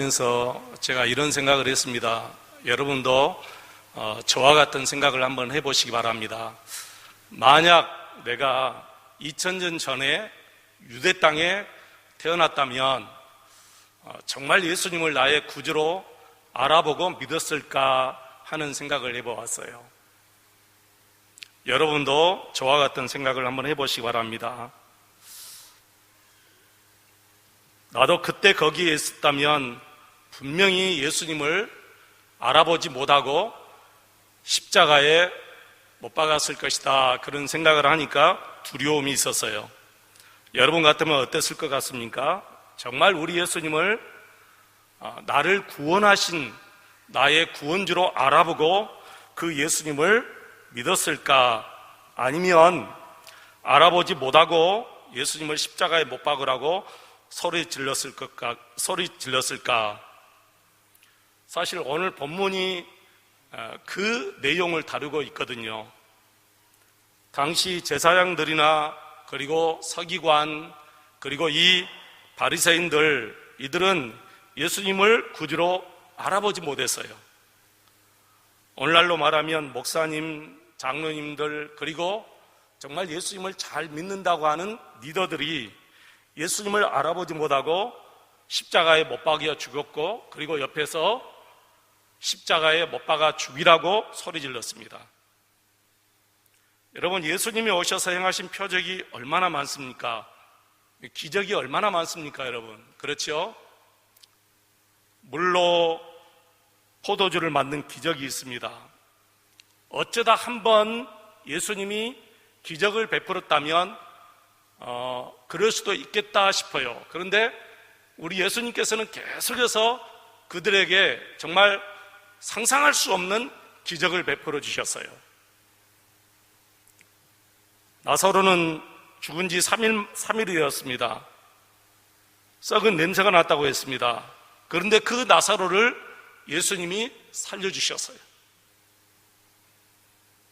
그래서 제가 이런 생각을 했습니다. 여러분도 저와 같은 생각을 한번 해보시기 바랍니다. 만약 내가 2000년 전에 유대 땅에 태어났다면 정말 예수님을 나의 구주로 알아보고 믿었을까 하는 생각을 해보았어요. 여러분도 저와 같은 생각을 한번 해보시기 바랍니다. 나도 그때 거기에 있었다면 분명히 예수님을 알아보지 못하고 십자가에 못 박았을 것이다, 그런 생각을 하니까 두려움이 있었어요. 여러분 같으면 어땠을 것 같습니까? 정말 우리 예수님을 나를 구원하신 나의 구원주로 알아보고 그 예수님을 믿었을까? 아니면 알아보지 못하고 예수님을 십자가에 못 박으라고 소리 질렀을까? 사실 오늘 본문이 그 내용을 다루고 있거든요. 당시 제사장들이나 그리고 서기관 그리고 이 바리새인들, 이들은 예수님을 구주로 알아보지 못했어요. 오늘날로 말하면 목사님, 장로님들, 그리고 정말 예수님을 잘 믿는다고 하는 리더들이 예수님을 알아보지 못하고 십자가에 못 박여 죽였고, 그리고 옆에서 십자가에 못 박아 죽이라고 소리 질렀습니다. 여러분, 예수님이 오셔서 행하신 표적이 얼마나 많습니까? 기적이 얼마나 많습니까, 여러분? 그렇죠? 물로 포도주를 만든 기적이 있습니다. 어쩌다 한번 예수님이 기적을 베풀었다면 그럴 수도 있겠다 싶어요. 그런데 우리 예수님께서는 계속해서 그들에게 정말 상상할 수 없는 기적을 베풀어 주셨어요. 나사로는 죽은 지 3일이 되었습니다. 썩은 냄새가 났다고 했습니다. 그런데 그 나사로를 예수님이 살려주셨어요.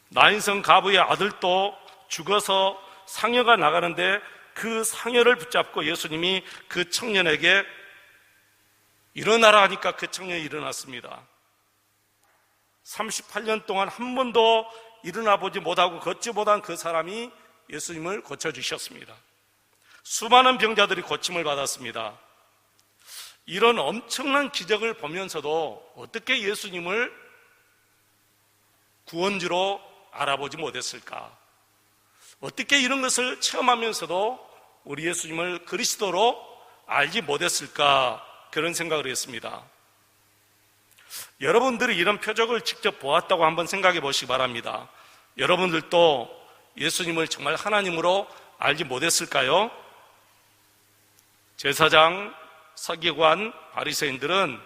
나인성 가부의 아들도 죽어서 상여가 나가는데 그 상여를 붙잡고 예수님이 그 청년에게 일어나라 하니까 그 청년이 일어났습니다. 38년 동안 한 번도 일어나 보지 못하고 걷지 못한 그 사람이 예수님을 고쳐주셨습니다. 수많은 병자들이 고침을 받았습니다. 이런 엄청난 기적을 보면서도 어떻게 예수님을 구원주로 알아보지 못했을까? 어떻게 이런 것을 체험하면서도 우리 예수님을 그리스도로 알지 못했을까? 그런 생각을 했습니다. 여러분들이 이런 표적을 직접 보았다고 한번 생각해 보시기 바랍니다. 여러분들도 예수님을 정말 하나님으로 알지 못했을까요? 제사장, 서기관, 바리새인들은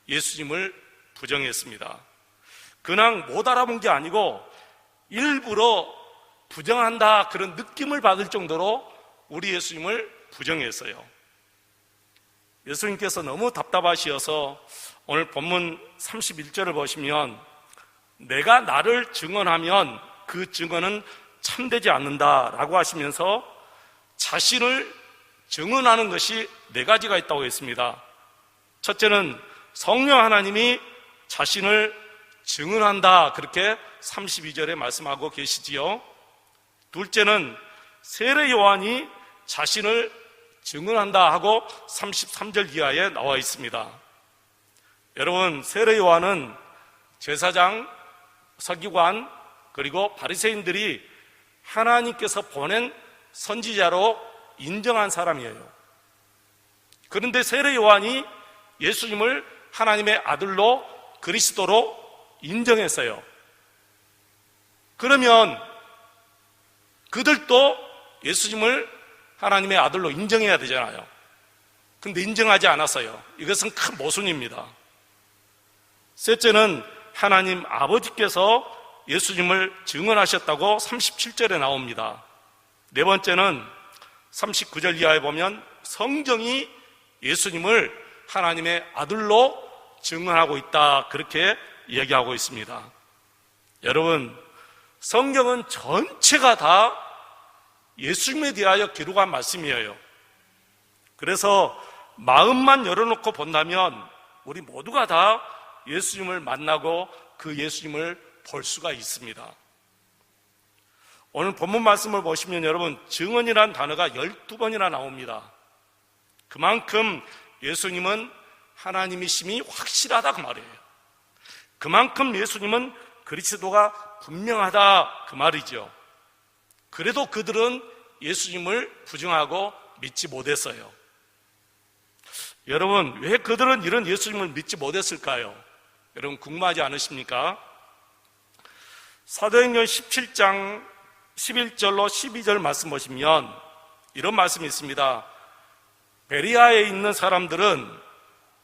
예수님을 부정했습니다. 그냥 못 알아본 게 아니고 일부러 부정한다, 그런 느낌을 받을 정도로 우리 예수님을 부정했어요. 예수님께서 너무 답답하시어서 오늘 본문 31절을 보시면 내가 나를 증언하면 그 증언은 참되지 않는다라고 하시면서 자신을 증언하는 것이 네 가지가 있다고 했습니다. 첫째는 성령 하나님이 자신을 증언한다, 그렇게 32절에 말씀하고 계시지요. 둘째는 세례 요한이 자신을 증언한다 하고 33절 이하에 나와 있습니다. 여러분, 세례 요한은 제사장, 서기관, 그리고 바리새인들이 하나님께서 보낸 선지자로 인정한 사람이에요. 그런데 세례 요한이 예수님을 하나님의 아들로 그리스도로 인정했어요. 그러면 그들도 예수님을 하나님의 아들로 인정해야 되잖아요. 그런데 인정하지 않았어요. 이것은 큰 모순입니다. 셋째는 하나님 아버지께서 예수님을 증언하셨다고 37절에 나옵니다. 네 번째는 39절 이하에 보면 성경이 예수님을 하나님의 아들로 증언하고 있다, 그렇게 얘기하고 있습니다. 여러분, 성경은 전체가 다 예수님에 대하여 기록한 말씀이에요. 그래서 마음만 열어놓고 본다면 우리 모두가 다 예수님을 만나고 그 예수님을 볼 수가 있습니다. 오늘 본문 말씀을 보시면 여러분, 증언이란 단어가 12번이나 나옵니다. 그만큼 예수님은 하나님이심이 확실하다 그 말이에요. 그만큼 예수님은 그리스도가 분명하다 그 말이죠. 그래도 그들은 예수님을 부정하고 믿지 못했어요. 여러분, 왜 그들은 이런 예수님을 믿지 못했을까요? 여러분 궁금하지 않으십니까? 사도행전 17장 11절로 12절 말씀 보시면 이런 말씀이 있습니다. 베리아에 있는 사람들은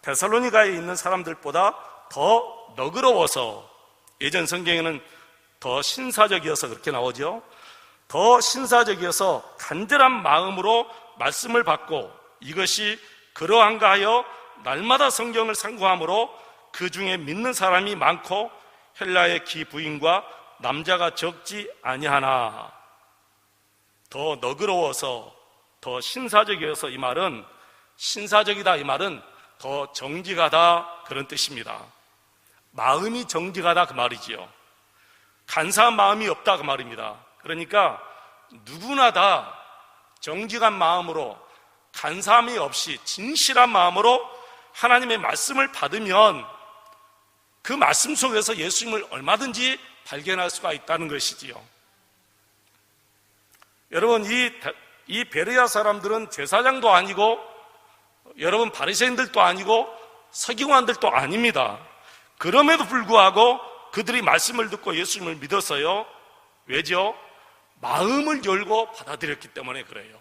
데살로니가에 있는 사람들보다 더 너그러워서, 예전 성경에는 더 신사적이어서 그렇게 나오죠. 더 신사적이어서 간절한 마음으로 말씀을 받고, 이것이 그러한가 하여 날마다 성경을 상고함으로 그 중에 믿는 사람이 많고 헬라의 기부인과 남자가 적지 아니하나. 더 너그러워서, 더 신사적이어서, 이 말은 신사적이다, 이 말은 더 정직하다 그런 뜻입니다. 마음이 정직하다 그 말이지요. 간사한 마음이 없다 그 말입니다. 그러니까 누구나 다 정직한 마음으로, 간사함이 없이 진실한 마음으로 하나님의 말씀을 받으면 그 말씀 속에서 예수님을 얼마든지 발견할 수가 있다는 것이지요. 여러분, 이 베레아 사람들은 제사장도 아니고, 여러분 바리새인들도 아니고 서기관들도 아닙니다. 그럼에도 불구하고 그들이 말씀을 듣고 예수님을 믿었어요. 왜죠? 마음을 열고 받아들였기 때문에 그래요.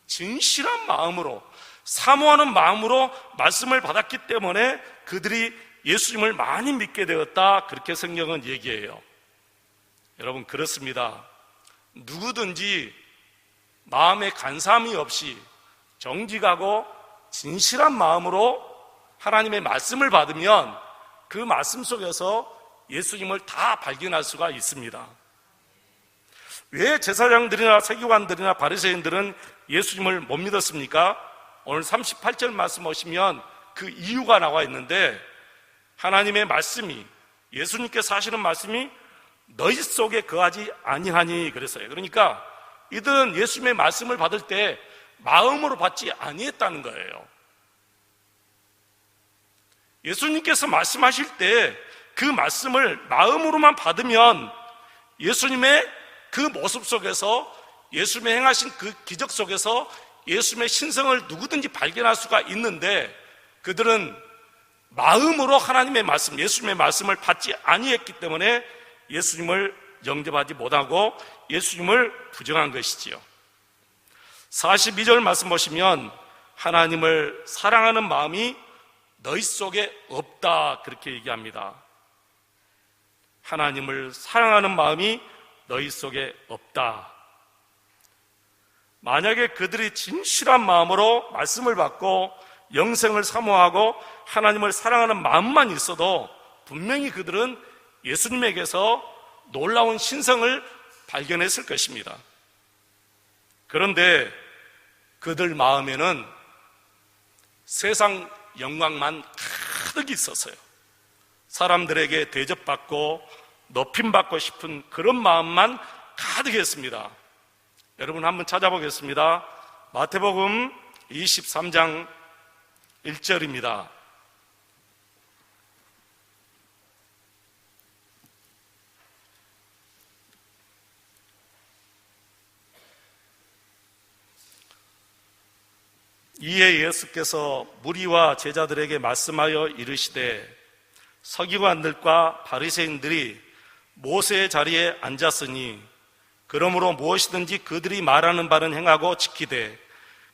진실한 마음으로, 사모하는 마음으로 말씀을 받았기 때문에 그들이 예수님을 많이 믿게 되었다, 그렇게 성경은 얘기해요. 여러분 그렇습니다. 누구든지 마음에 간사함이 없이 정직하고 진실한 마음으로 하나님의 말씀을 받으면 그 말씀 속에서 예수님을 다 발견할 수가 있습니다. 왜 제사장들이나 서기관들이나 바리새인들은 예수님을 못 믿었습니까? 오늘 38절 말씀 보시면 그 이유가 나와 있는데, 하나님의 말씀이, 예수님께서 하시는 말씀이 너희 속에 거하지 아니하니 그랬어요. 그러니까 이들은 예수님의 말씀을 받을 때 마음으로 받지 아니했다는 거예요. 예수님께서 말씀하실 때 그 말씀을 마음으로만 받으면 예수님의 그 모습 속에서, 예수님의 행하신 그 기적 속에서 예수님의 신성을 누구든지 발견할 수가 있는데, 그들은 마음으로 하나님의 말씀, 예수님의 말씀을 받지 아니했기 때문에 예수님을 영접하지 못하고 예수님을 부정한 것이지요. 42절 말씀 보시면 하나님을 사랑하는 마음이 너희 속에 없다, 그렇게 얘기합니다. 하나님을 사랑하는 마음이 너희 속에 없다. 만약에 그들이 진실한 마음으로 말씀을 받고 영생을 사모하고 하나님을 사랑하는 마음만 있어도 분명히 그들은 예수님에게서 놀라운 신성을 발견했을 것입니다. 그런데 그들 마음에는 세상 영광만 가득 있었어요. 사람들에게 대접받고 높임받고 싶은 그런 마음만 가득했습니다. 여러분 한번 찾아보겠습니다. 마태복음 23장 1절입니다. 이에 예수께서 무리와 제자들에게 말씀하여 이르시되, 서기관들과 바리새인들이 모세의 자리에 앉았으니 그러므로 무엇이든지 그들이 말하는 바는 행하고 지키되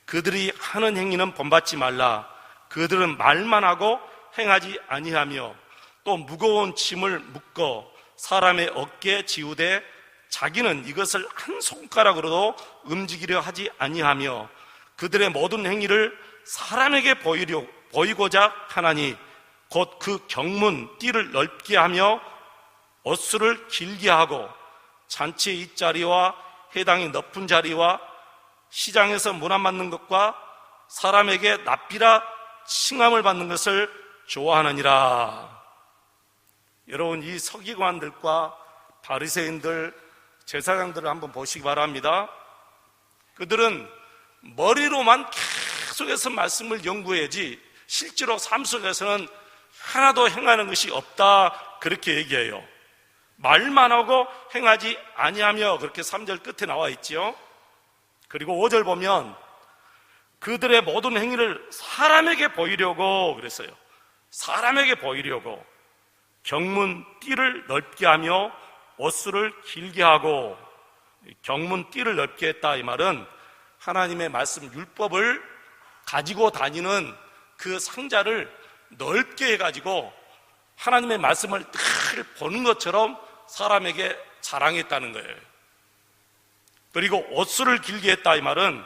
그들이 하는 행위는 본받지 말라. 그들은 말만 하고 행하지 아니하며 또 무거운 짐을 묶어 사람의 어깨에 지우되 자기는 이것을 한 손가락으로도 움직이려 하지 아니하며 그들의 모든 행위를 사람에게 보이고자 하나니 곧 그 경문 띠를 넓게 하며 옷수를 길게 하고 잔치의 윗자리와 회당의 높은 자리와 시장에서 문 안 맞는 것과 사람에게 납비라 칭함을 받는 것을 좋아하느니라. 여러분, 이 서기관들과 바리새인들, 제사장들을 한번 보시기 바랍니다. 그들은 머리로만 계속해서 말씀을 연구해야지 실제로 삶 속에서는 하나도 행하는 것이 없다, 그렇게 얘기해요. 말만 하고 행하지 아니하며, 그렇게 3절 끝에 나와 있지요. 그리고 5절 보면 그들의 모든 행위를 사람에게 보이려고 그랬어요. 사람에게 보이려고 경문 띠를 넓게 하며 옷수를 길게 하고, 경문 띠를 넓게 했다, 이 말은 하나님의 말씀 율법을 가지고 다니는 그 상자를 넓게 해가지고 하나님의 말씀을 늘 보는 것처럼 사람에게 자랑했다는 거예요. 그리고 옷수를 길게 했다, 이 말은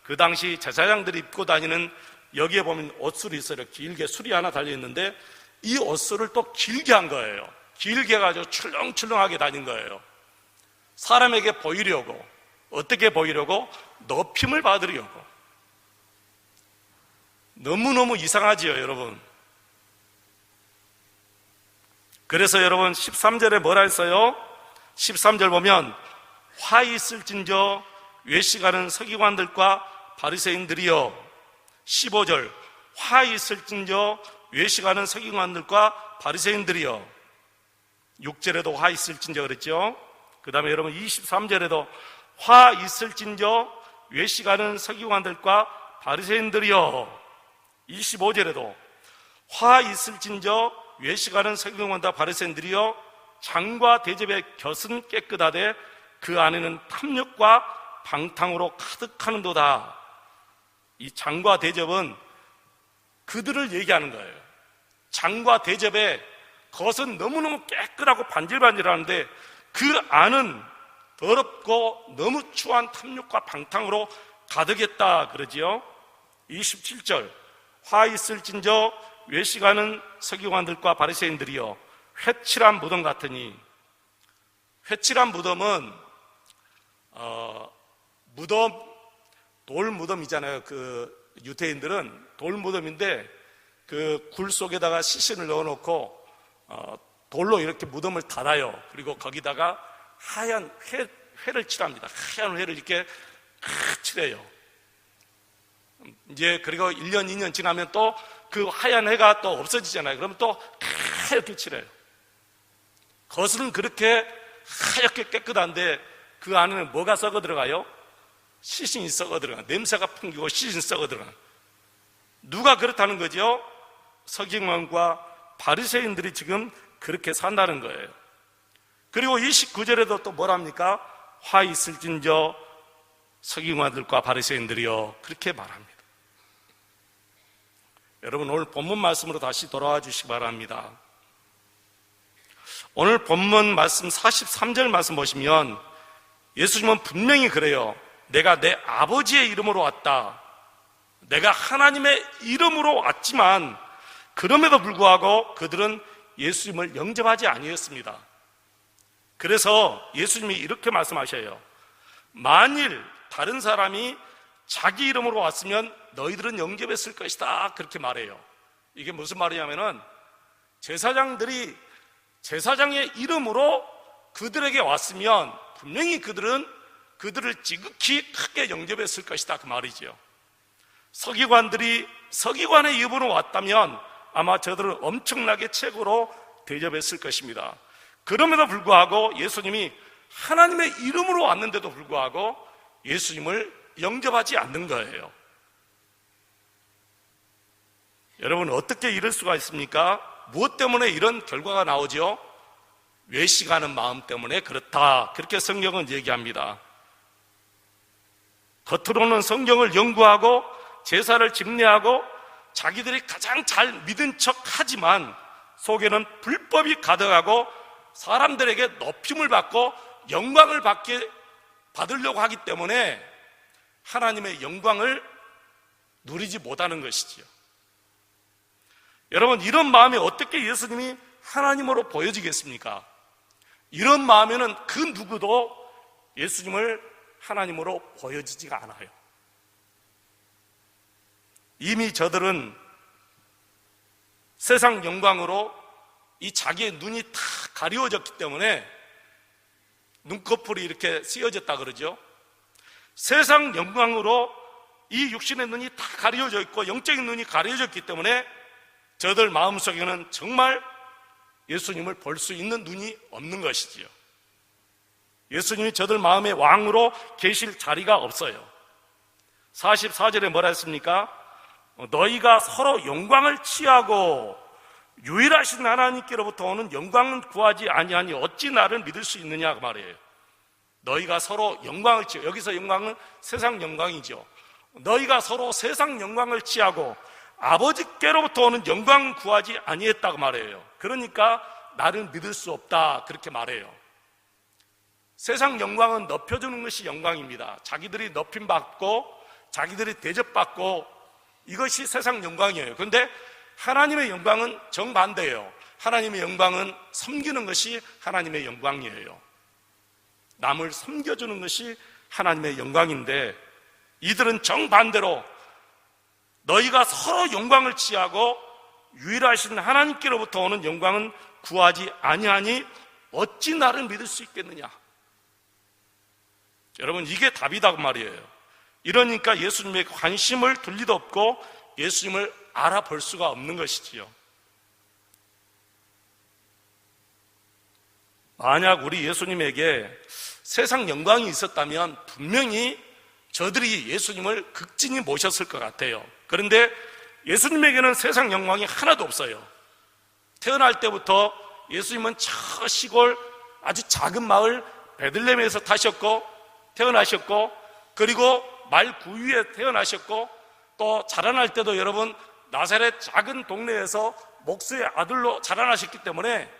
그 당시 제사장들이 입고 다니는, 여기에 보면 옷술이 있어요. 길게 술이 하나 달려있는데 이 옷술을 또 길게 한 거예요. 길게 해가지고 출렁출렁하게 다닌 거예요. 사람에게 보이려고. 어떻게 보이려고? 높임을 받으려고. 너무너무 이상하지요, 여러분. 그래서 여러분 13절에 뭐라 했어요? 13절 보면 화 있을진저 외식하는 서기관들과 바리새인들이여. 15절 화 있을진저 외식하는 서기관들과 바리새인들이여. 6절에도 화 있을진저 그랬죠. 그 다음에 여러분 23절에도 화 있을진저 외식하는 서기관들과 바리새인들이여. 25절에도 화 있을진저 외식하는 서기관과 바리새인들이여, 장과 대접의 곁은 깨끗하되 그 안에는 탐욕과 방탕으로 가득하는도다. 이 장과 대접은 그들을 얘기하는 거예요. 장과 대접의 겉은 너무너무 깨끗하고 반질반질하는데 그 안은 더럽고 너무 추한 탐욕과 방탕으로 가득했다 그러지요. 27절 화 있을진저 외식하는 서기관들과 바리새인들이여 회칠한 무덤 같으니. 회칠한 무덤은 무덤, 돌 무덤이잖아요. 그 유대인들은 돌 무덤인데 그 굴 속에다가 시신을 넣어놓고 돌로 이렇게 무덤을 닫아요. 그리고 거기다가 하얀 회를 칠합니다. 하얀 회를 이렇게 칠해요. 이제 그리고 1년, 2년 지나면 또 그 하얀 회가 또 없어지잖아요. 그러면 또 하얗게 칠해요. 겉은 그렇게 하얗게 깨끗한데 그 안에는 뭐가 썩어 들어가요? 시신이 썩어 들어가. 냄새가 풍기고 시신이 썩어 들어가. 누가 그렇다는 거죠? 서기관과 바리새인들이 지금 그렇게 산다는 거예요. 그리고 29절에도 또 뭐랍니까? 화 있을진저 서기관들과 바리새인들이여, 그렇게 말합니다. 여러분, 오늘 본문 말씀으로 다시 돌아와 주시기 바랍니다. 오늘 본문 말씀 43절 말씀 보시면 예수님은 분명히 그래요. 내가 내 아버지의 이름으로 왔다. 내가 하나님의 이름으로 왔지만 그럼에도 불구하고 그들은 예수님을 영접하지 아니했습니다. 그래서 예수님이 이렇게 말씀하셔요. 만일 다른 사람이 자기 이름으로 왔으면 너희들은 영접했을 것이다, 그렇게 말해요. 이게 무슨 말이냐면은 제사장들이 제사장의 이름으로 그들에게 왔으면 분명히 그들은 그들을 지극히 크게 영접했을 것이다, 그 말이죠. 서기관들이 서기관의 이름으로 왔다면 아마 저들은 엄청나게 최고로 대접했을 것입니다. 그럼에도 불구하고 예수님이 하나님의 이름으로 왔는데도 불구하고 예수님을 영접하지 않는 거예요. 여러분, 어떻게 이럴 수가 있습니까? 무엇 때문에 이런 결과가 나오죠? 외식하는 마음 때문에 그렇다, 그렇게 성경은 얘기합니다. 겉으로는 성경을 연구하고 제사를 집례하고 자기들이 가장 잘 믿은 척 하지만 속에는 불법이 가득하고 사람들에게 높임을 받고 영광을 받으려고 하기 때문에 하나님의 영광을 누리지 못하는 것이지요. 여러분, 이런 마음이 어떻게 예수님이 하나님으로 보여지겠습니까? 이런 마음에는 그 누구도 예수님을 하나님으로 보여지지가 않아요. 이미 저들은 세상 영광으로 이 자기의 눈이 다 가리워졌기 때문에 눈꺼풀이 이렇게 씌어졌다 그러죠. 세상 영광으로 이 육신의 눈이 다 가려져 있고 영적인 눈이 가려졌기 때문에 저들 마음속에는 정말 예수님을 볼 수 있는 눈이 없는 것이지요. 예수님이 저들 마음의 왕으로 계실 자리가 없어요. 44절에 뭐라 했습니까? 너희가 서로 영광을 취하고 유일하신 하나님께로부터 오는 영광은 구하지 아니하니 어찌 나를 믿을 수 있느냐 그 말이에요. 너희가 서로 영광을 취하고, 여기서 영광은 세상 영광이죠. 너희가 서로 세상 영광을 취하고 아버지께로부터 오는 영광은 구하지 아니했다고 말해요. 그러니까 나를 믿을 수 없다 그렇게 말해요. 세상 영광은 높여주는 것이 영광입니다. 자기들이 높임받고 자기들이 대접받고 이것이 세상 영광이에요. 그런데 하나님의 영광은 정반대예요. 하나님의 영광은 섬기는 것이 하나님의 영광이에요. 남을 섬겨주는 것이 하나님의 영광인데 이들은 정반대로 너희가 서로 영광을 취하고 유일하신 하나님께로부터 오는 영광은 구하지 아니하니 어찌 나를 믿을 수 있겠느냐. 여러분, 이게 답이다 그 말이에요. 이러니까 예수님의 관심을 둘 리도 없고 예수님을 알아볼 수가 없는 것이지요. 만약 우리 예수님에게 세상 영광이 있었다면 분명히 저들이 예수님을 극진히 모셨을 것 같아요. 그런데 예수님에게는 세상 영광이 하나도 없어요. 태어날 때부터 예수님은 저 시골 아주 작은 마을 베들레헴에서 타셨고 태어나셨고, 그리고 말 구유에 태어나셨고, 또 자라날 때도 여러분 나사렛 작은 동네에서 목수의 아들로 자라나셨기 때문에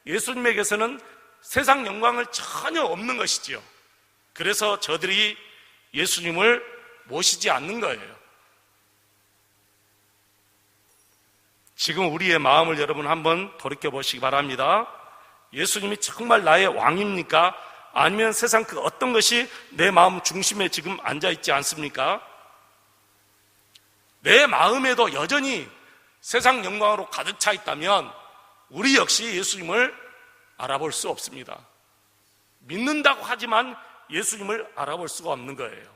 예수님에게서는 세상 영광을 전혀 없는 것이지요. 그래서 저들이 예수님을 모시지 않는 거예요. 지금 우리의 마음을 여러분 한번 돌이켜 보시기 바랍니다. 예수님이 정말 나의 왕입니까? 아니면 세상 그 어떤 것이 내 마음 중심에 지금 앉아있지 않습니까? 내 마음에도 여전히 세상 영광으로 가득 차 있다면 우리 역시 예수님을 알아볼 수 없습니다. 믿는다고 하지만 예수님을 알아볼 수가 없는 거예요.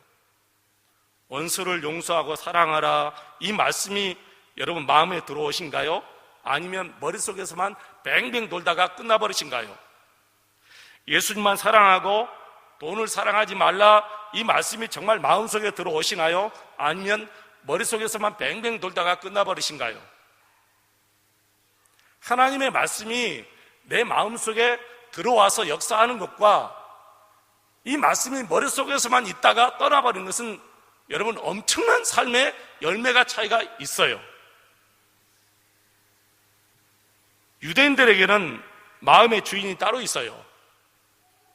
원수를 용서하고 사랑하라, 이 말씀이 여러분 마음에 들어오신가요? 아니면 머릿속에서만 뱅뱅 돌다가 끝나버리신가요? 예수님만 사랑하고 돈을 사랑하지 말라, 이 말씀이 정말 마음속에 들어오시나요? 아니면 머릿속에서만 뱅뱅 돌다가 끝나버리신가요? 하나님의 말씀이 내 마음속에 들어와서 역사하는 것과 이 말씀이 머릿속에서만 있다가 떠나버린 것은 여러분 엄청난 삶의 열매가 차이가 있어요. 유대인들에게는 마음의 주인이 따로 있어요.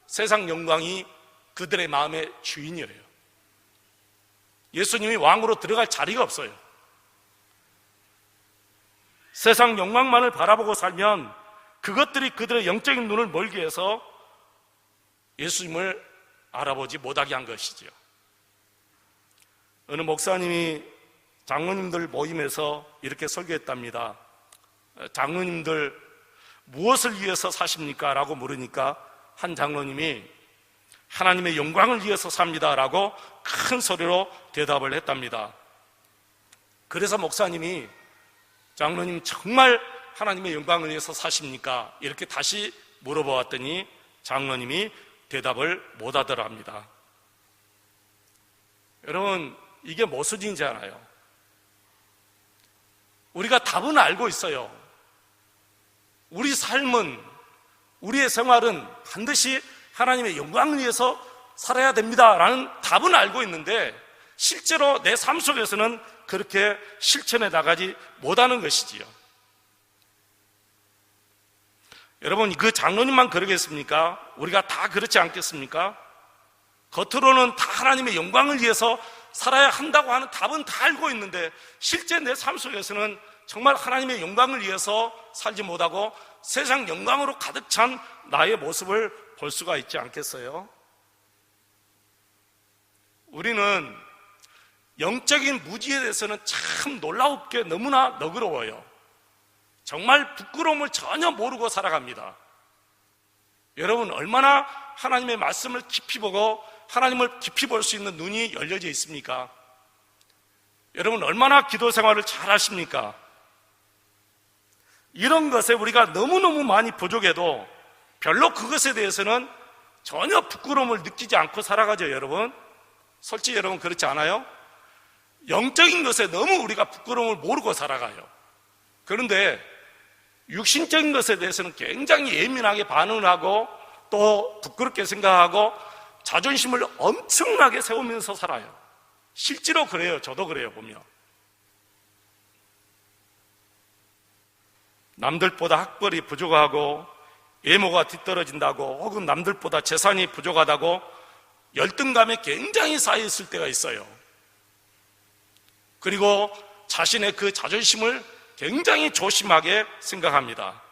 세상 영광이 그들의 마음의 주인이에요. 예수님이 왕으로 들어갈 자리가 없어요. 세상 영광만을 바라보고 살면 그것들이 그들의 영적인 눈을 멀게 해서 예수님을 알아보지 못하게 한 것이지요. 어느 목사님이 장로님들 모임에서 이렇게 설교했답니다. 장로님들 무엇을 위해서 사십니까? 라고 물으니까 한 장로님이 하나님의 영광을 위해서 삽니다 라고 큰 소리로 대답을 했답니다. 그래서 목사님이 장로님 정말 하나님의 영광을 위해서 사십니까? 이렇게 다시 물어보았더니 장로님이 대답을 못 하더라 합니다. 여러분, 이게 모순이잖아요. 우리가 답은 알고 있어요. 우리 삶은, 우리의 생활은 반드시 하나님의 영광을 위해서 살아야 됩니다라는 답은 알고 있는데 실제로 내 삶 속에서는 그렇게 실천해 나가지 못하는 것이지요. 여러분, 그 장로님만 그러겠습니까? 우리가 다 그렇지 않겠습니까? 겉으로는 다 하나님의 영광을 위해서 살아야 한다고 하는 답은 다 알고 있는데 실제 내 삶 속에서는 정말 하나님의 영광을 위해서 살지 못하고 세상 영광으로 가득 찬 나의 모습을 볼 수가 있지 않겠어요? 우리는 영적인 무지에 대해서는 참 놀랍게 너무나 너그러워요. 정말 부끄러움을 전혀 모르고 살아갑니다. 여러분, 얼마나 하나님의 말씀을 깊이 보고 하나님을 깊이 볼 수 있는 눈이 열려져 있습니까? 여러분, 얼마나 기도 생활을 잘 하십니까? 이런 것에 우리가 너무너무 많이 부족해도 별로 그것에 대해서는 전혀 부끄러움을 느끼지 않고 살아가죠, 여러분. 솔직히 여러분 그렇지 않아요? 영적인 것에 너무 우리가 부끄러움을 모르고 살아가요. 그런데 육신적인 것에 대해서는 굉장히 예민하게 반응을 하고 또 부끄럽게 생각하고 자존심을 엄청나게 세우면서 살아요. 실제로 그래요. 저도 그래요, 보면. 남들보다 학벌이 부족하고 외모가 뒤떨어진다고 혹은 남들보다 재산이 부족하다고 열등감에 굉장히 쌓여있을 때가 있어요. 그리고 자신의 그 자존심을 굉장히 조심하게 생각합니다.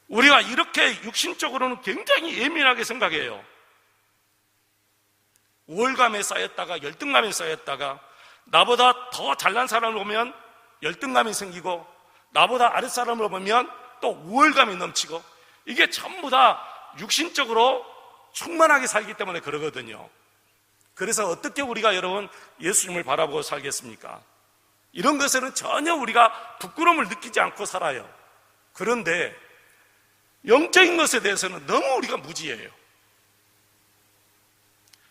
우리가 이렇게 육신적으로는 굉장히 예민하게 생각해요. 우월감에 쌓였다가 열등감에 쌓였다가 나보다 더 잘난 사람을 보면 열등감이 생기고 나보다 아랫사람을 보면 또 우월감이 넘치고 이게 전부 다 육신적으로 충만하게 살기 때문에 그러거든요. 그래서 어떻게 우리가 여러분 예수님을 바라보고 살겠습니까? 이런 것에는 전혀 우리가 부끄러움을 느끼지 않고 살아요. 그런데 영적인 것에 대해서는 너무 우리가 무지해요.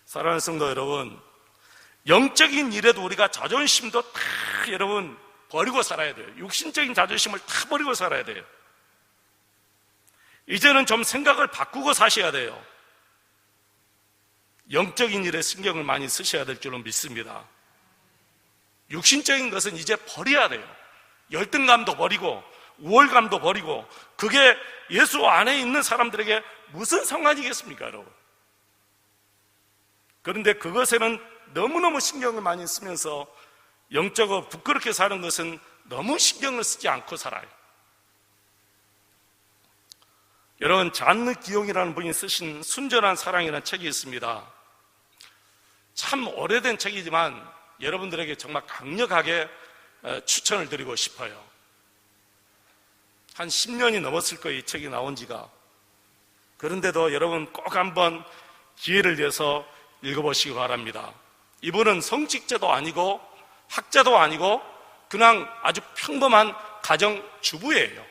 사랑하는 성도 여러분, 영적인 일에도 우리가 자존심도 다 여러분 버리고 살아야 돼요. 육신적인 자존심을 다 버리고 살아야 돼요. 이제는 좀 생각을 바꾸고 사셔야 돼요. 영적인 일에 신경을 많이 쓰셔야 될 줄로 믿습니다. 육신적인 것은 이제 버려야 돼요. 열등감도 버리고 우월감도 버리고 그게 예수 안에 있는 사람들에게 무슨 상관이겠습니까, 여러분? 그런데 그것에는 너무너무 신경을 많이 쓰면서 영적으로 부끄럽게 사는 것은 너무 신경을 쓰지 않고 살아요. 여러분, 잔느 기용이라는 분이 쓰신 순전한 사랑이라는 책이 있습니다. 참 오래된 책이지만 여러분들에게 정말 강력하게 추천을 드리고 싶어요. 한 10년이 넘었을 거예요, 이 책이 나온 지가. 그런데도 여러분 꼭 한번 기회를 내서 읽어보시기 바랍니다. 이분은 성직자도 아니고 학자도 아니고 그냥 아주 평범한 가정주부예요.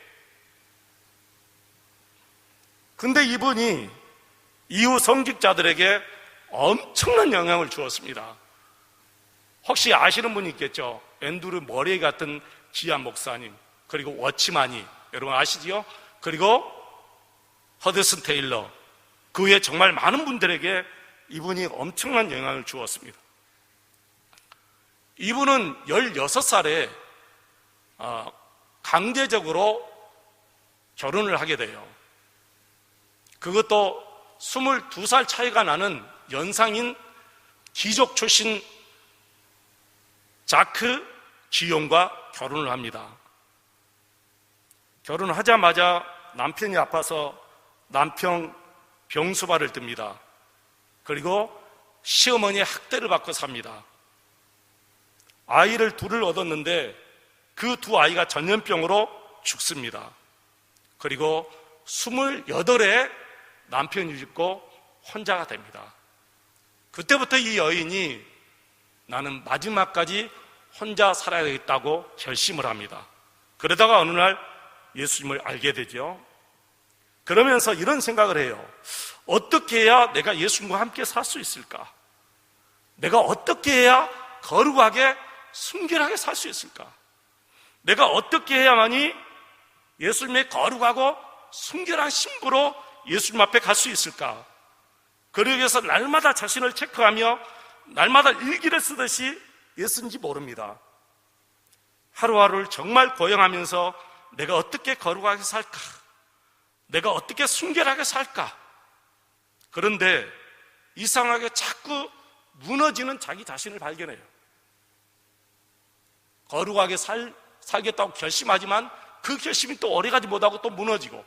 근데 이분이 이후 성직자들에게 엄청난 영향을 주었습니다. 혹시 아시는 분이 있겠죠? 앤드루 머레이 같은 귀한 목사님, 그리고 워치마니, 여러분 아시지요? 그리고 허드슨 테일러, 그 외에 정말 많은 분들에게 이분이 엄청난 영향을 주었습니다. 이분은 16살에 강제적으로 결혼을 하게 돼요. 그것도 22살 차이가 나는 연상인 귀족 출신 자크 기용과 결혼을 합니다. 결혼하자마자 남편이 아파서 남편 병수발을 듭니다. 그리고 시어머니의 학대를 받고 삽니다. 아이를 둘을 얻었는데 그 두 아이가 전염병으로 죽습니다. 그리고 28에 남편이 죽고 혼자가 됩니다. 그때부터 이 여인이 나는 마지막까지 혼자 살아야 되겠다고 결심을 합니다. 그러다가 어느 날 예수님을 알게 되죠. 그러면서 이런 생각을 해요. 어떻게 해야 내가 예수님과 함께 살 수 있을까? 내가 어떻게 해야 거룩하게 순결하게 살 수 있을까? 내가 어떻게 해야만이 예수님의 거룩하고 순결한 신부로 예수님 앞에 갈 수 있을까? 그러기 위해서 날마다 자신을 체크하며 날마다 일기를 쓰듯이 애쓴지 모릅니다. 하루하루를 정말 고영하면서 내가 어떻게 거룩하게 살까? 내가 어떻게 순결하게 살까? 그런데 이상하게 자꾸 무너지는 자기 자신을 발견해요. 거룩하게 살겠다고 결심하지만 그 결심이 또 오래가지 못하고 또 무너지고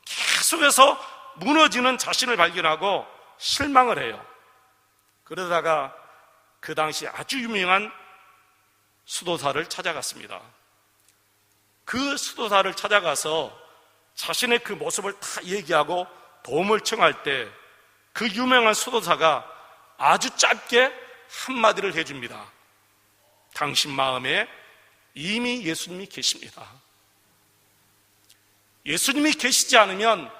계속해서 무너지는 자신을 발견하고 실망을 해요. 그러다가 그 당시 아주 유명한 수도사를 찾아갔습니다. 그 수도사를 찾아가서 자신의 그 모습을 다 얘기하고 도움을 청할 때 그 유명한 수도사가 아주 짧게 한마디를 해줍니다. 당신 마음에 이미 예수님이 계십니다. 예수님이 계시지 않으면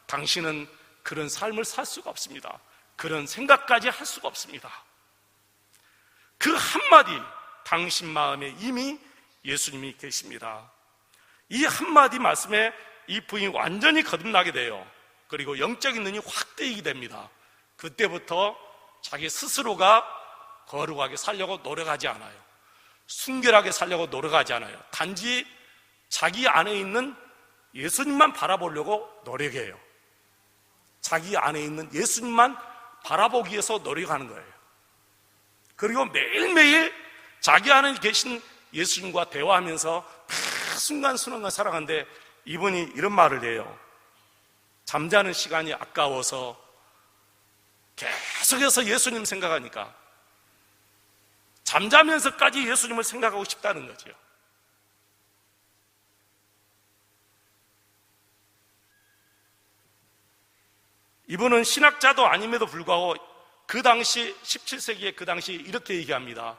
당신은 그런 삶을 살 수가 없습니다. 그런 생각까지 할 수가 없습니다. 그 한마디, 당신 마음에 이미 예수님이 계십니다. 이 한마디 말씀에 이 부인이 완전히 거듭나게 돼요. 그리고 영적인 눈이 확 뜨이게 됩니다. 그때부터 자기 스스로가 거룩하게 살려고 노력하지 않아요. 순결하게 살려고 노력하지 않아요. 단지 자기 안에 있는 예수님만 바라보려고 노력해요. 자기 안에 있는 예수님만 바라보기 위해서 노력하는 거예요. 그리고 매일매일 자기 안에 계신 예수님과 대화하면서 순간순간 살아가는데 이분이 이런 말을 해요. 잠자는 시간이 아까워서 계속해서 예수님 생각하니까 잠자면서까지 예수님을 생각하고 싶다는 거죠. 이분은 신학자도 아님에도 불구하고 그 당시 17세기에 그 당시 이렇게 얘기합니다.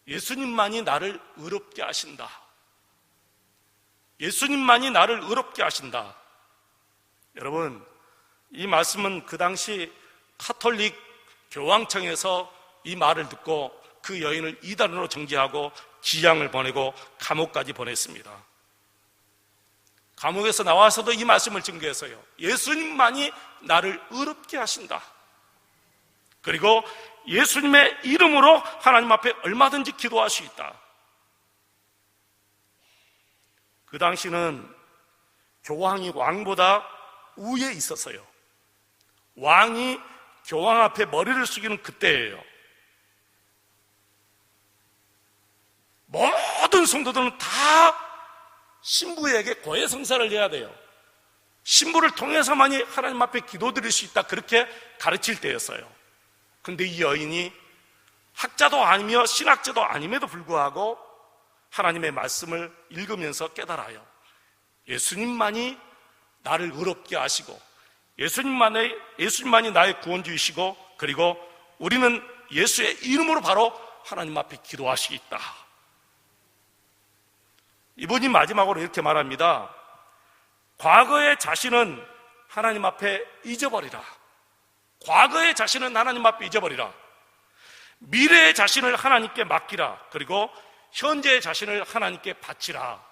예수님만이 나를 의롭게 하신다. 예수님만이 나를 의롭게 하신다. 여러분, 이 말씀은 그 당시 카톨릭 교황청에서 이 말을 듣고 그 여인을 이단으로 정죄하고 지양을 보내고 감옥까지 보냈습니다. 감옥에서 나와서도 이 말씀을 증거해서요. 예수님만이 나를 의롭게 하신다. 그리고 예수님의 이름으로 하나님 앞에 얼마든지 기도할 수 있다. 그 당시는 교황이 왕보다 우위에 있었어요. 왕이 교황 앞에 머리를 숙이는 그때예요. 모든 성도들은 다 신부에게 고해성사를 해야 돼요. 신부를 통해서만이 하나님 앞에 기도드릴 수 있다, 그렇게 가르칠 때였어요. 근데 이 여인이 학자도 아니며 신학자도 아님에도 불구하고 하나님의 말씀을 읽으면서 깨달아요. 예수님만이 나를 의롭게 하시고 예수님만이 나의 구원주이시고 그리고 우리는 예수의 이름으로 바로 하나님 앞에 기도할 수 있다. 이분이 마지막으로 이렇게 말합니다. 과거의 자신은 하나님 앞에 잊어버리라. 과거의 자신은 하나님 앞에 잊어버리라. 미래의 자신을 하나님께 맡기라. 그리고 현재의 자신을 하나님께 바치라.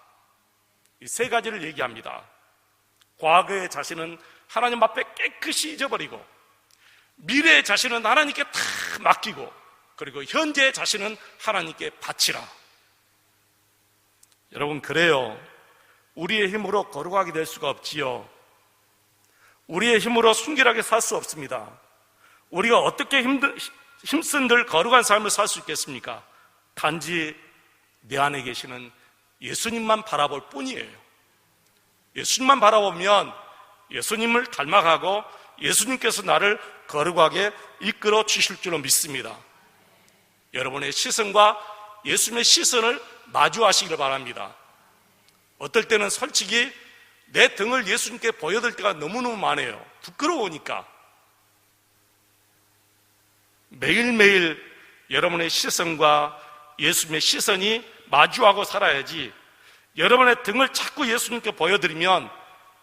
이 세 가지를 얘기합니다. 과거의 자신은 하나님 앞에 깨끗이 잊어버리고, 미래의 자신은 하나님께 다 맡기고, 그리고 현재의 자신은 하나님께 바치라. 여러분, 그래요. 우리의 힘으로 거룩하게 될 수가 없지요. 우리의 힘으로 순결하게 살 수 없습니다. 우리가 어떻게 힘쓴들 거룩한 삶을 살 수 있겠습니까? 단지 내 안에 계시는 예수님만 바라볼 뿐이에요. 예수님만 바라보면 예수님을 닮아가고 예수님께서 나를 거룩하게 이끌어 주실 줄로 믿습니다. 여러분의 시선과 예수님의 시선을 마주하시기를 바랍니다. 어떨 때는 솔직히 내 등을 예수님께 보여드릴 때가 너무너무 많아요. 부끄러우니까. 매일매일 여러분의 시선과 예수님의 시선이 마주하고 살아야지, 여러분의 등을 자꾸 예수님께 보여드리면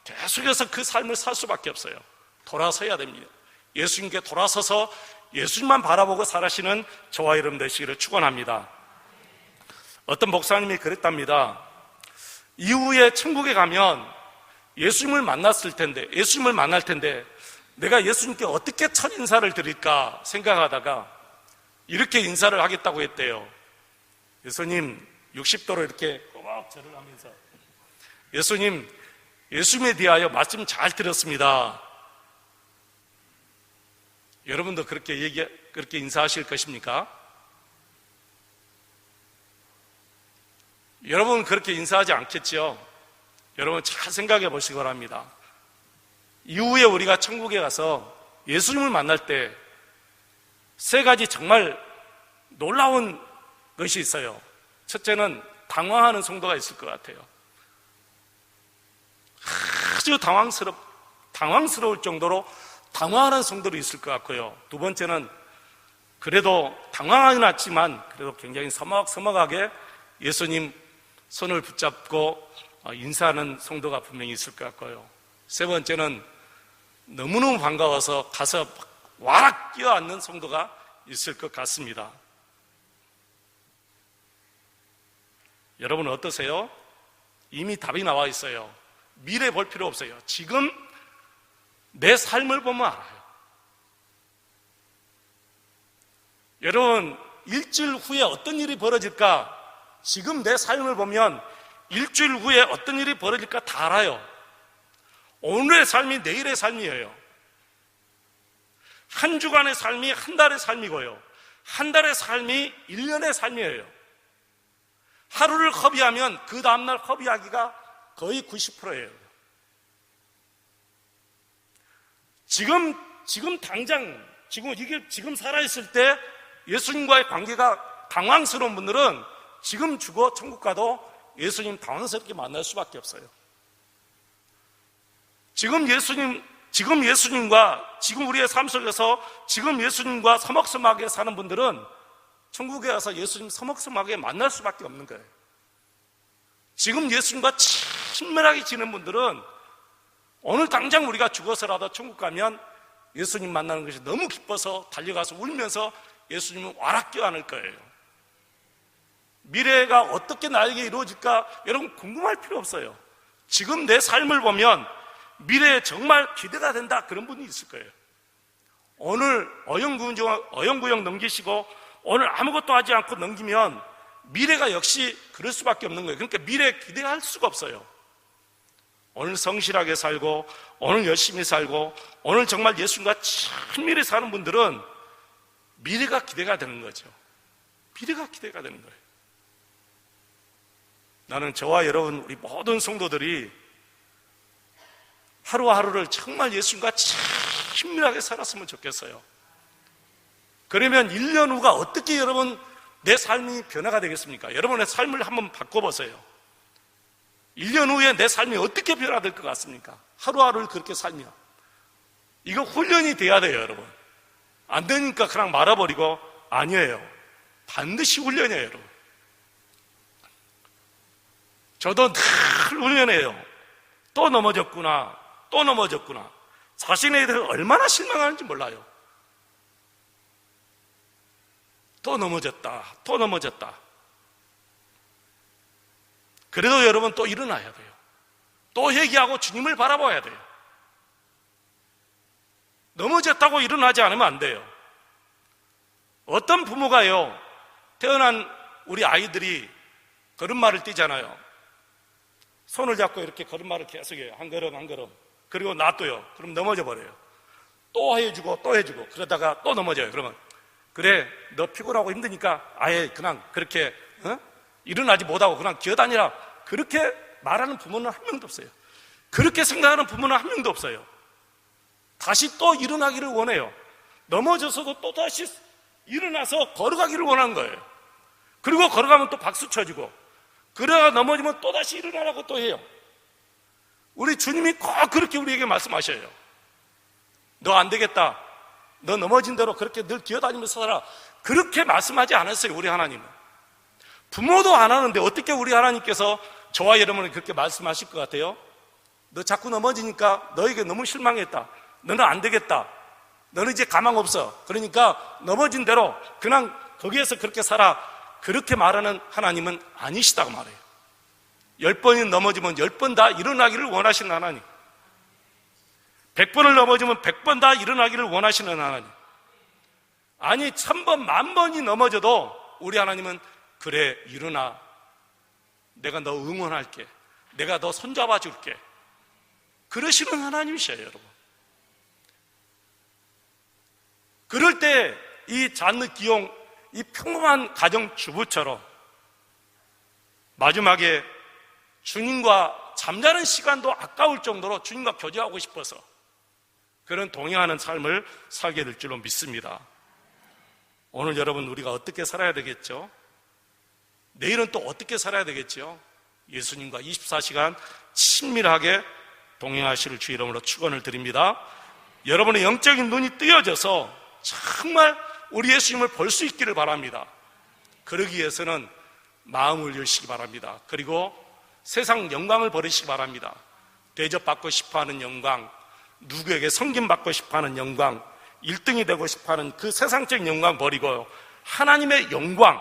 계속해서 그 삶을 살 수밖에 없어요. 돌아서야 됩니다. 예수님께 돌아서서 예수님만 바라보고 살아시는 저와 여러분 되시기를 축원합니다. 어떤 목사님이 그랬답니다. 이후에 천국에 가면 예수님을 만날 텐데 내가 예수님께 어떻게 첫 인사를 드릴까 생각하다가 이렇게 인사를 하겠다고 했대요. 예수님, 60도로 이렇게 꼬박 절을 하면서, 예수님, 예수님에 대하여 말씀 잘 들었습니다. 여러분도 그렇게 인사하실 것입니까? 여러분은 그렇게 인사하지 않겠죠? 여러분 잘 생각해 보시기 바랍니다. 이후에 우리가 천국에 가서 예수님을 만날 때 세 가지 정말 놀라운 것이 있어요. 첫째는 당황하는 성도가 있을 것 같아요. 아주 당황스러울 정도로 당황하는 성도도 있을 것 같고요. 두 번째는 그래도 당황하진 않지만 그래도 굉장히 서먹서먹하게 예수님 손을 붙잡고 인사하는 성도가 분명히 있을 것 같고요. 세 번째는 너무너무 반가워서 가서 와락 끼어앉는 성도가 있을 것 같습니다. 여러분 어떠세요? 이미 답이 나와 있어요. 미래 볼 필요 없어요. 지금 내 삶을 보면 알아요. 여러분, 일주일 후에 어떤 일이 벌어질까? 지금 내 삶을 보면 일주일 후에 어떤 일이 벌어질까 다 알아요. 오늘의 삶이 내일의 삶이에요. 한 주간의 삶이 한 달의 삶이고요. 한 달의 삶이 1년의 삶이에요. 하루를 허비하면 그 다음날 허비하기가 거의 90%예요. 지금 당장, 지금 살아있을 때 예수님과의 관계가 당황스러운 분들은 지금 죽어 천국 가도 예수님 당황스럽게 만날 수밖에 없어요. 지금 예수님과 지금 우리의 삶 속에서 지금 예수님과 서먹서먹하게 사는 분들은 천국에 가서 예수님 서먹서먹하게 만날 수밖에 없는 거예요. 지금 예수님과 친밀하게 지는 분들은 오늘 당장 우리가 죽어서라도 천국 가면 예수님 만나는 것이 너무 기뻐서 달려가서 울면서 예수님은 와락 껴안을 거예요. 미래가 어떻게 나에게 이루어질까 여러분 궁금할 필요 없어요. 지금 내 삶을 보면 미래에 정말 기대가 된다 그런 분이 있을 거예요. 오늘 어영부영 넘기시고 오늘 아무것도 하지 않고 넘기면 미래가 역시 그럴 수밖에 없는 거예요. 그러니까 미래에 기대할 수가 없어요. 오늘 성실하게 살고 오늘 열심히 살고 오늘 정말 예수님과 친밀히 사는 분들은 미래가 기대가 되는 거죠. 미래가 기대가 되는 거예요. 나는 저와 여러분 우리 모든 성도들이 하루하루를 정말 예수님과 친밀하게 살았으면 좋겠어요. 그러면 1년 후가 어떻게 여러분 내 삶이 변화가 되겠습니까? 여러분의 삶을 한번 바꿔보세요. 1년 후에 내 삶이 어떻게 변화될 것 같습니까? 하루하루를 그렇게 살면 이거 훈련이 돼야 돼요. 여러분 안 되니까 그냥 말아버리고 아니에요. 반드시 훈련이에요. 여러분 저도 늘 훈련해요. 또 넘어졌구나 자신에 대해서 얼마나 실망하는지 몰라요. 또 넘어졌다 그래도 여러분 또 일어나야 돼요. 또 회개하고 주님을 바라봐야 돼요. 넘어졌다고 일어나지 않으면 안 돼요. 어떤 부모가요 태어난 우리 아이들이 걸음마를 뛰잖아요. 손을 잡고 이렇게 걸음마를 계속 해요. 한 걸음 한 걸음. 그리고 놔둬요. 그럼 넘어져 버려요. 또 해주고 그러다가 또 넘어져요. 그러면 그래 너 피곤하고 힘드니까 아예 그냥 그렇게 일어나지 못하고 그냥 기어다니라 그렇게 말하는 부모는 한 명도 없어요. 그렇게 생각하는 부모는 한 명도 없어요. 다시 또 일어나기를 원해요. 넘어져서도 또 다시 일어나서 걸어가기를 원하는 거예요. 그리고 걸어가면 또 박수 쳐주고 그러다가 넘어지면 또 다시 일어나라고 또 해요. 우리 주님이 꼭 그렇게 우리에게 말씀하셔요. 너 안 되겠다. 너 넘어진 대로 그렇게 늘 기어다니면서 살아. 그렇게 말씀하지 않았어요. 우리 하나님은. 부모도 안 하는데 어떻게 우리 하나님께서 저와 여러분을 그렇게 말씀하실 것 같아요? 너 자꾸 넘어지니까 너에게 너무 실망했다. 너는 안 되겠다. 너는 이제 가망 없어. 그러니까 넘어진 대로 그냥 거기에서 그렇게 살아. 그렇게 말하는 하나님은 아니시다고 말해요. 10번이 넘어지면 10번 다 일어나기를 원하시는 하나님. 100번을 넘어지면 100번 다 일어나기를 원하시는 하나님. 아니 1000번, 10,000번이 넘어져도 우리 하나님은 그래 일어나. 내가 너 응원할게. 내가 너 손잡아 줄게. 그러시는 하나님이셔요. 여러분. 그럴 때 이 잔느 기용, 이 평범한 가정주부처럼 마지막에 주님과 잠자는 시간도 아까울 정도로 주님과 교제하고 싶어서 그런 동행하는 삶을 살게 될 줄로 믿습니다. 오늘 여러분 우리가 어떻게 살아야 되겠죠? 내일은 또 어떻게 살아야 되겠죠? 예수님과 24시간 친밀하게 동행하실 주 이름으로 축원을 드립니다. 여러분의 영적인 눈이 뜨여져서 정말 우리 예수님을 볼 수 있기를 바랍니다. 그러기 위해서는 마음을 열시기 바랍니다. 그리고 세상 영광을 버리시기 바랍니다. 대접받고 싶어하는 영광, 누구에게 섬김받고 싶어하는 영광, 1등이 되고 싶어하는 그 세상적인 영광 버리고 하나님의 영광,